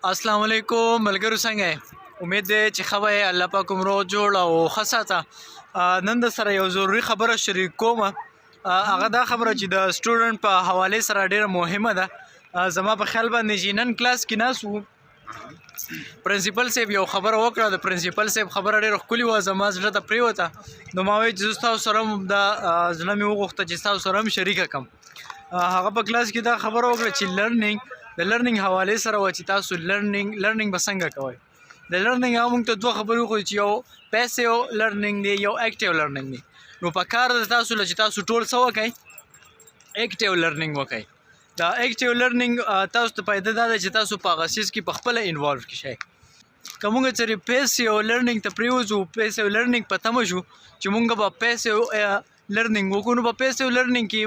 السلام علیکم ملګرو څنګه یې؟ امید دی چې ښه به یې، الله پاک مو روغ جوړ او ښه ساته. نن در سره یو ضروري خبره شریک کوم. هغه دا خبره چې د سټوډنټ په حوالې سره ډېره مهمه ده. زما په خیال باندې چې نن کلاس کې ناست وو، پرنسپل صاحب یو خبره وکړه. د پرنسپل صاحب خبره ډېره ښکلې وه، زما زړه ته پرېوته. نو ما وایي چې زه ستاسو سره هم دا زړه مې وغوښته چې ستاسو سره هم شریکه کړم. هغه په کلاس کې دا خبره وکړه چې د لرنینګ حوالې سره وه چې تاسو لرنینګ به څنګه کوئ. د لرنینګ هغه موږ ته دوه خبرې وښودې چې یو پیسیو لرنینګ دی، یو اکټیو لرنینګ دی. نو په کار ده تاسو له چې تاسو ټول څه وکئ، اکټیو لرنینګ وکئ. دا اکټیو لرنینګ تاسو ته فایده دا ده چې تاسو په هغه څیز کې په خپله انوالو شئ. که موږ چېرې پیسیو لرنینګ ته پرېوځو، پیسیو لرنینګ په تمه شو چې موږ به پیسیو لرنینګ وکړو، نو په پیسیو لرنینګ کې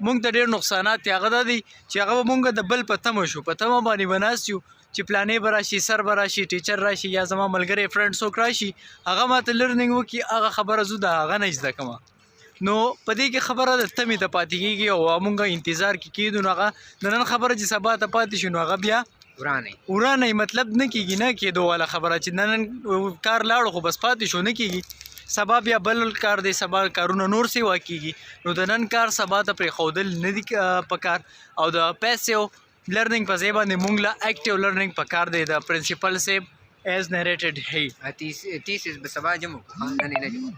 موږ ته ډېر نقصانات دي. هغه دا دي چې هغه به موږ د بل په تمه شو، په تمه باندې به ناست یو چې پلانې به راشي، سر به راشي، ټیچر راشي، یا زما ملګری فرنډ څوک راشي، هغه ماته لرنینګ وکړي، هغه خبره زه د هغه نه زده کومه. نو په دې کې خبره د تمې ته پاتې کېږي او موږ انتظار کې کېږو. نو هغه د نن خبره چې سبا ته پاتې شي، نو هغه بیا ورانه مطلب نه کېږي، نه کېدو والا خبره چې نن کار لاړو خو بس پاتې شو، نه کېږي. سبا بیا بل کار دی، سبا کارونه نور سیوا کېږي. نو د نن کار سبا ته پرېښودل نه دي پکار. او د پیسو لرنینګ په ځای باندې موږ له اکټیو لرنینګ پکار دی. د پرنسپل صاحب ایز نریټډ هی تیسیس به سبا جمع نن نه جمع.